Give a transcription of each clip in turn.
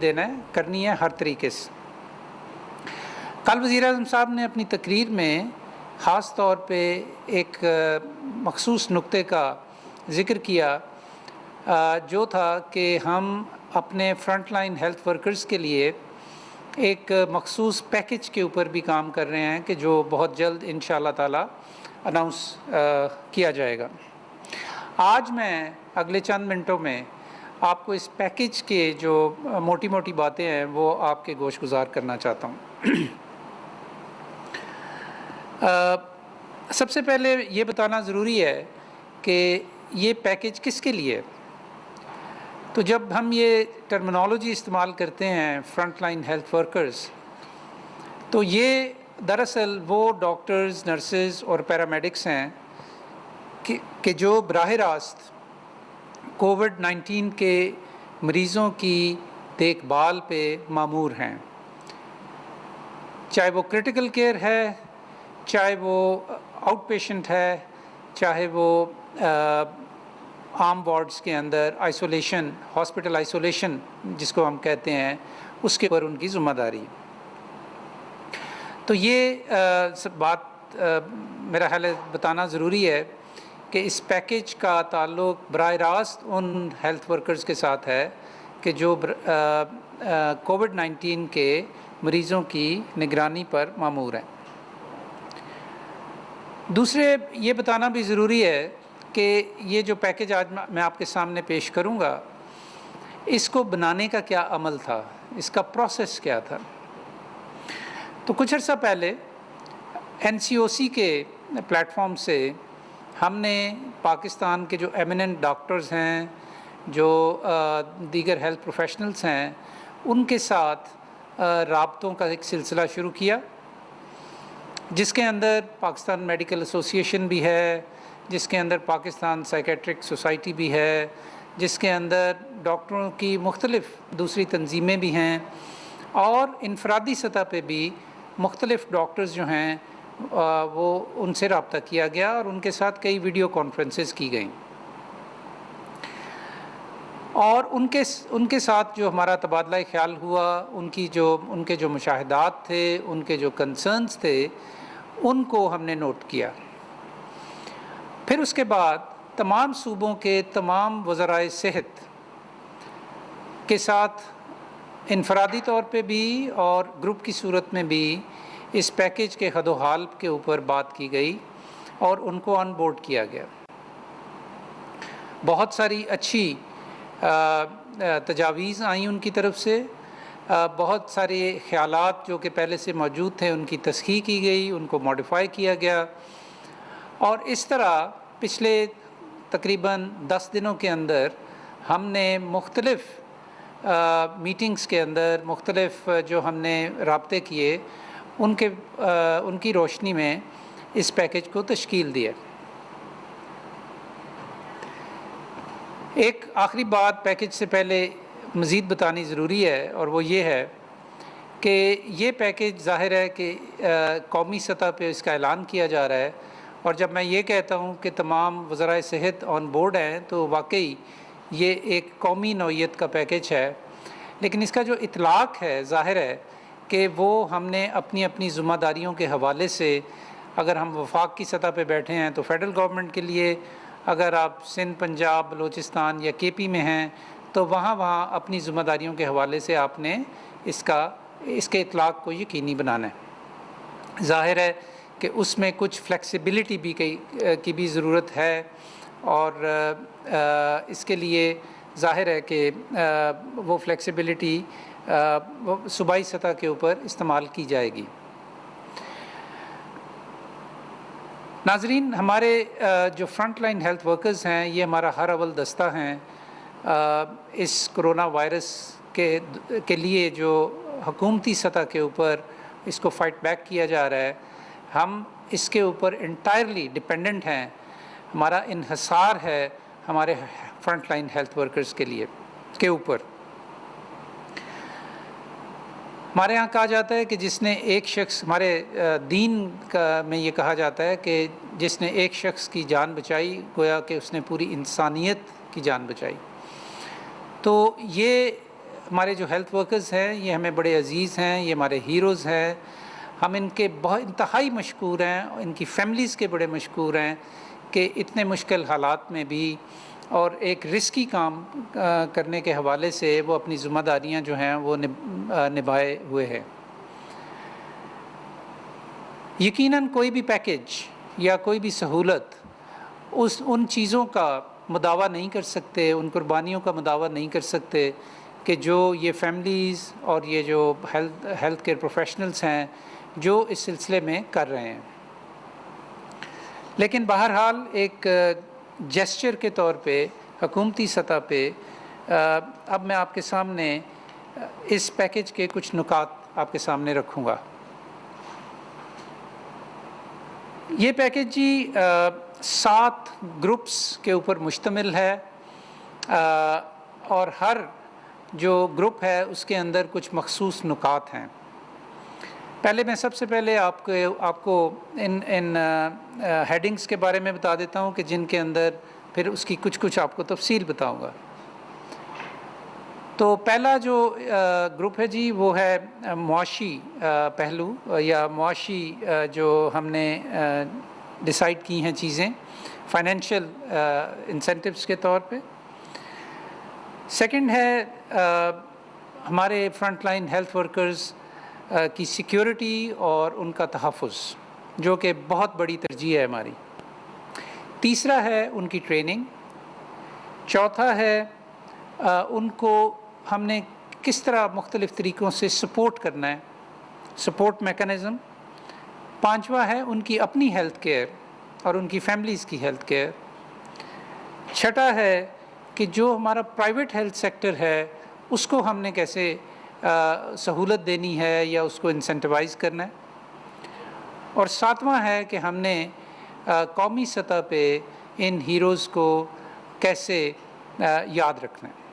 دینا ہے، کرنی ہے ہر طریقے سے۔ کل وزیر اعظم صاحب نے اپنی تقریر میں خاص طور پہ ایک مخصوص نقطے کا ذکر کیا جو تھا کہ ہم اپنے فرنٹ لائن ہیلتھ ورکرز کے لیے ایک مخصوص پیکج کے اوپر بھی کام کر رہے ہیں کہ جو بہت جلد انشاءاللہ تعالی اناؤنس کیا جائے گا۔ آج میں اگلے چند منٹوں میں آپ کو اس پیکج کے جو موٹی موٹی باتیں ہیں وہ آپ کے گوش گزار کرنا چاہتا ہوں۔ سب سے پہلے یہ بتانا ضروری ہے کہ یہ پیکج کس کے لیے ہے۔ تو جب ہم یہ ٹرمنالوجی استعمال کرتے ہیں فرنٹ لائن ہیلتھ ورکرز، تو یہ دراصل وہ ڈاکٹرز، نرسز اور پیرامیڈکس ہیں کہ جو براہ راست کووڈ-19 کے مریضوں کی دیکھ بھال پہ مامور ہیں، چاہے وہ کرٹیکل کیئر ہے، چاہے وہ آؤٹ پیشنٹ ہے، چاہے وہ عام وارڈز کے اندر آئسولیشن، ہاسپٹل آئسولیشن جس کو ہم کہتے ہیں، اس کے اوپر ان کی ذمہ داری۔ تو یہ بات میرا خیال ہے بتانا ضروری ہے کہ اس پیکج کا تعلق براہ راست ان ہیلتھ ورکرز کے ساتھ ہے کہ جو کووڈ-19 کے مریضوں کی نگرانی پر مامور ہیں۔ دوسرے یہ بتانا بھی ضروری ہے کہ یہ جو پیکج آج میں آپ کے سامنے پیش کروں گا، اس کو بنانے کا کیا عمل تھا، اس کا پروسیس کیا تھا۔ تو کچھ عرصہ پہلے NCOC کے پلیٹ فارم سے ہم نے پاکستان کے جو ایمیننٹ ڈاکٹرز ہیں، جو دیگر ہیلتھ پروفیشنلز ہیں، ان کے ساتھ رابطوں کا ایک سلسلہ شروع کیا، جس کے اندر پاکستان میڈیکل ایسوسی ایشن بھی ہے، جس کے اندر پاکستان سائیکیٹرک سوسائٹی بھی ہے، جس کے اندر ڈاکٹروں کی مختلف دوسری تنظیمیں بھی ہیں، اور انفرادی سطح پہ بھی مختلف ڈاکٹرز جو ہیں وہ ان سے رابطہ کیا گیا اور ان کے ساتھ کئی ویڈیو کانفرنسز کی گئیں، اور ان کے ساتھ جو ہمارا تبادلہ خیال ہوا، ان کے جو مشاہدات تھے، ان کے جو کنسرنز تھے، ان کو ہم نے نوٹ کیا۔ پھر اس کے بعد تمام صوبوں کے تمام وزرائے صحت کے ساتھ انفرادی طور پہ بھی اور گروپ کی صورت میں بھی اس پیکج کے خد و حال کے اوپر بات کی گئی اور ان کو آن بورڈ کیا گیا۔ بہت ساری اچھی تجاویز آئیں ان کی طرف سے، بہت سارے خیالات جو کہ پہلے سے موجود تھے ان کی تصحیح کی گئی، ان کو ماڈیفائی کیا گیا، اور اس طرح پچھلے تقریباً 10 دنوں کے اندر ہم نے مختلف میٹنگز کے اندر مختلف جو ہم نے رابطے کیے ان کی روشنی میں اس پیکج کو تشکیل دیا۔ ایک آخری بات پیکج سے پہلے مزید بتانی ضروری ہے، اور وہ یہ ہے کہ یہ پیکج ظاہر ہے کہ قومی سطح پہ اس کا اعلان کیا جا رہا ہے، اور جب میں یہ کہتا ہوں کہ تمام وزرائے صحت آن بورڈ ہیں تو واقعی یہ ایک قومی نوعیت کا پیکج ہے، لیکن اس کا جو اطلاق ہے ظاہر ہے کہ وہ ہم نے اپنی اپنی ذمہ داریوں کے حوالے سے، اگر ہم وفاق کی سطح پہ بیٹھے ہیں تو فیڈرل گورنمنٹ کے لیے، اگر آپ سندھ، پنجاب، بلوچستان یا KP میں ہیں تو وہاں اپنی ذمہ داریوں کے حوالے سے آپ نے اس کے اطلاق کو یقینی بنانا ہے۔ ظاہر ہے کہ اس میں کچھ فلیکسیبلٹی کی بھی ضرورت ہے، اور اس کے لیے ظاہر ہے کہ وہ فلیکسیبلٹی صوبائی سطح کے اوپر استعمال کی جائے گی۔ ناظرین، ہمارے جو فرنٹ لائن ہیلتھ ورکرز ہیں یہ ہمارا ہر اول دستہ ہیں اس کرونا وائرس کے لیے جو حکومتی سطح کے اوپر اس کو فائٹ بیک کیا جا رہا ہے۔ ہم اس کے اوپر انٹائرلی ڈپینڈنٹ ہیں، ہمارا انحصار ہے ہمارے فرنٹ لائن ہیلتھ ورکرز کے اوپر۔ ہمارے یہاں کہا جاتا ہے کہ جس نے ایک شخص، ہمارے دین میں یہ کہا جاتا ہے کہ جس نے ایک شخص کی جان بچائی گویا کہ اس نے پوری انسانیت کی جان بچائی۔ تو یہ ہمارے جو ہیلتھ ورکرز ہیں یہ ہمیں بڑے عزیز ہیں، یہ ہمارے ہیروز ہیں، ہم ان کے بہت انتہائی مشکور ہیں، ان کی فیملیز کے بڑے مشکور ہیں کہ اتنے مشکل حالات میں بھی اور ایک رسکی کام کرنے کے حوالے سے وہ اپنی ذمہ داریاں جو ہیں وہ نبھائے ہوئے ہیں۔ یقیناً کوئی بھی پیکیج یا کوئی بھی سہولت ان چیزوں کا مداوع نہیں کر سکتے، ان قربانیوں کا مداوع نہیں کر سکتے کہ جو یہ فیملیز اور یہ جو ہیلتھ کیئر پروفیشنلز ہیں جو اس سلسلے میں کر رہے ہیں۔ لیکن بہرحال ایک جیسچر کے طور پہ حکومتی سطح پہ اب میں آپ کے سامنے اس پیکیج کے کچھ نکات آپ کے سامنے رکھوں گا۔ یہ پیکیج جی 7 گروپس کے اوپر مشتمل ہے، اور ہر جو گروپ ہے اس کے اندر کچھ مخصوص نکات ہیں۔ پہلے میں سب سے پہلے آپ کو ان ہیڈنگز کے بارے میں بتا دیتا ہوں کہ جن کے اندر پھر اس کی کچھ آپ کو تفصیل بتاؤں گا۔ تو پہلا جو گروپ ہے جی وہ ہے معاشی پہلو یا معاشی جو ہم نے ڈیسائیڈ کی ہیں چیزیں فائنینشیل انسینٹیوز کے طور پہ۔ سیکنڈ ہے ہمارے فرنٹ لائن ہیلتھ ورکرز کی سیکیورٹی اور ان کا تحفظ، جو کہ بہت بڑی ترجیح ہے ہماری۔ تیسرا ہے ان کی ٹریننگ۔ چوتھا ہے ان کو ہم نے کس طرح مختلف طریقوں سے سپورٹ کرنا ہے، سپورٹ میکانزم۔ پانچواں ہے ان کی اپنی ہیلتھ کیئر اور ان کی فیملیز کی ہیلتھ کیئر۔ چھٹا ہے کہ جو ہمارا پرائیویٹ ہیلتھ سیکٹر ہے اس کو ہم نے کیسے سہولت دینی ہے یا اس کو انسینٹیوائز کرنا ہے۔ اور ساتواں ہے کہ ہم نے قومی سطح پہ ان ہیروز کو کیسے یاد رکھنا ہے۔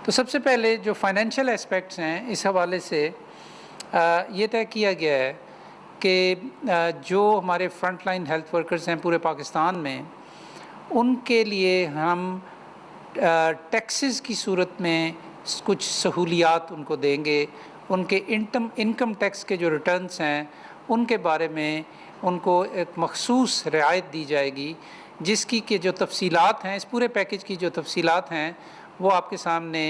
تو سب سے پہلے جو فائنینشیل اسپیکٹس ہیں اس حوالے سے یہ طے کیا گیا ہے کہ جو ہمارے فرنٹ لائن ہیلتھ ورکرز ہیں پورے پاکستان میں، ان کے لیے ہم ٹیکسز کی صورت میں کچھ سہولیات ان کو دیں گے۔ ان کے انکم ٹیکس کے جو ریٹرنز ہیں ان کے بارے میں ان کو ایک مخصوص رعایت دی جائے گی، جس کی کہ جو تفصیلات ہیں، اس پورے پیکیج کی جو تفصیلات ہیں وہ آپ کے سامنے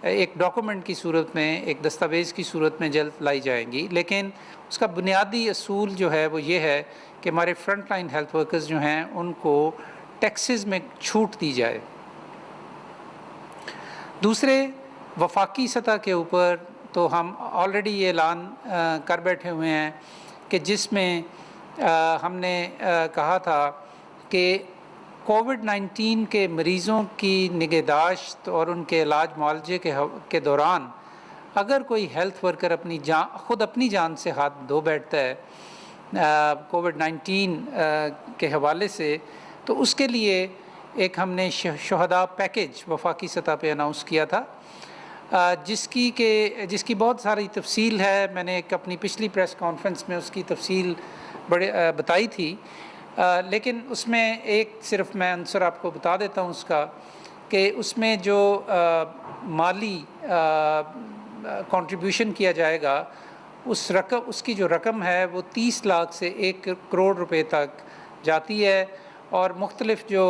ایک ڈاکومنٹ کی صورت میں، ایک دستاویز کی صورت میں جلد لائی جائیں گی۔ لیکن اس کا بنیادی اصول جو ہے وہ یہ ہے کہ ہمارے فرنٹ لائن ہیلتھ ورکرز جو ہیں ان کو ٹیکسز میں چھوٹ دی جائے۔ دوسرے وفاقی سطح کے اوپر تو ہم آلریڈی یہ اعلان کر بیٹھے ہوئے ہیں کہ جس میں ہم نے کہا تھا کہ کووڈ-19 کے مریضوں کی نگہداشت اور ان کے علاج معالجے کے دوران اگر کوئی ہیلتھ ورکر خود اپنی جان سے ہاتھ دھو بیٹھتا ہے کووڈ-19 کے حوالے سے، تو اس کے لیے ایک ہم نے شہداء پیکیج وفاقی سطح پہ اناؤنس کیا تھا، جس کی بہت ساری تفصیل ہے۔ میں نے ایک اپنی پچھلی پریس کانفرنس میں اس کی تفصیل بتائی تھی، لیکن اس میں ایک صرف میں عنصر آپ کو بتا دیتا ہوں اس کا، کہ اس میں جو مالی کنٹریبیوشن کیا جائے گا، اس کی جو رقم ہے وہ 30 لاکھ سے 1 کروڑ روپے تک جاتی ہے، اور مختلف جو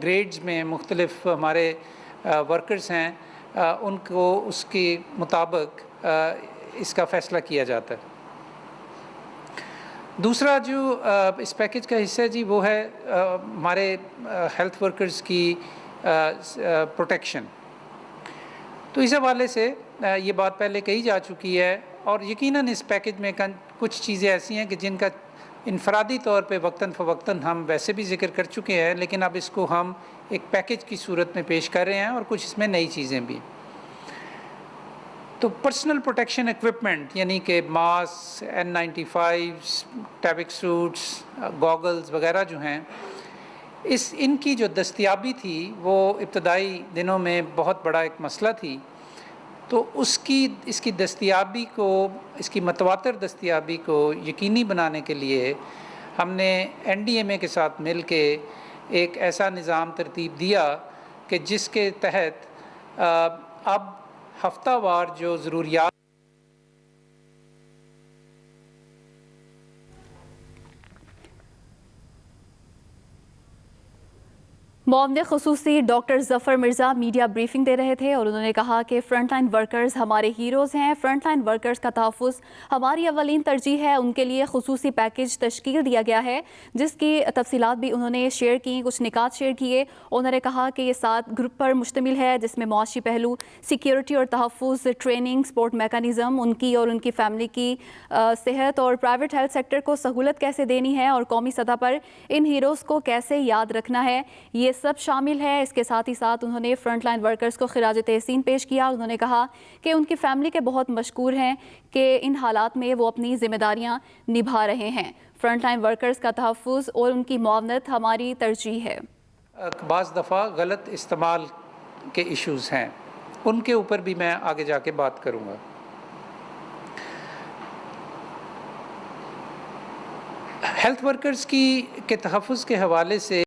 گریڈز میں مختلف ہمارے ورکرز ہیں ان کو اس کے مطابق اس کا فیصلہ کیا جاتا ہے۔ دوسرا جو اس پیکیج کا حصہ ہے جی وہ ہے ہمارے ہیلتھ ورکرز کی پروٹیکشن۔ تو اس حوالے سے یہ بات پہلے کہی جا چکی ہے، اور یقیناً اس پیکیج میں کچھ چیزیں ایسی ہیں کہ جن کا انفرادی طور پہ وقتاً فوقتاً ہم ویسے بھی ذکر کر چکے ہیں، لیکن اب اس کو ہم ایک پیکیج کی صورت میں پیش کر رہے ہیں، اور کچھ اس میں نئی چیزیں بھی۔ تو پرسنل پروٹیکشن ایکوپمنٹ یعنی کہ ماسک، N95، ٹیبک سوٹس، گوگلز وغیرہ جو ہیں، ان کی جو دستیابی تھی وہ ابتدائی دنوں میں بہت بڑا ایک مسئلہ تھی۔ تو اس کی دستیابی کو، اس کی متواتر دستیابی کو یقینی بنانے کے لیے ہم نے NDMA کے ساتھ مل کے ایک ایسا نظام ترتیب دیا کہ جس کے تحت اب ہفتہ وار جو ضروریات معاون خصوصی ڈاکٹر ظفر مرزا میڈیا بریفنگ دے رہے تھے اور انہوں نے کہا کہ فرنٹ لائن ورکرز ہمارے ہیروز ہیں، فرنٹ لائن ورکرز کا تحفظ ہماری اولین ترجیح ہے، ان کے لیے خصوصی پیکج تشکیل دیا گیا ہے جس کی تفصیلات بھی انہوں نے شیئر کی، کچھ نکات شیئر کیے۔ انہوں نے کہا کہ یہ 7 گروپ پر مشتمل ہے جس میں معاشی پہلو، سیکیورٹی اور تحفظ، ٹریننگ، سپورٹ میکانزم، ان کی اور ان کی فیملی کی صحت اور پرائیویٹ ہیلتھ سیکٹر کو سہولت کیسے دینی ہے اور قومی سطح پر ان ہیروز کو کیسے یاد رکھنا ہے، یہ سب شامل ہے۔ اس کے ساتھ ہی ساتھ انہوں نے فرنٹ لائن ورکرز کو خراج تحسین پیش کیا۔ انہوں نے کہا کہ ان کی فیملی کے بہت مشکور ہیں کہ ان حالات میں وہ اپنی ذمہ داریاں نبھا رہے ہیں۔ فرنٹ لائن ورکرز کا تحفظ اور ان کی معاونت ہماری ترجیح ہے۔ بعض دفعہ غلط استعمال کے ایشوز ہیں، ان کے اوپر بھی میں آگے جا کے بات کروں گا۔ ہیلتھ ورکرز کے تحفظ کے حوالے سے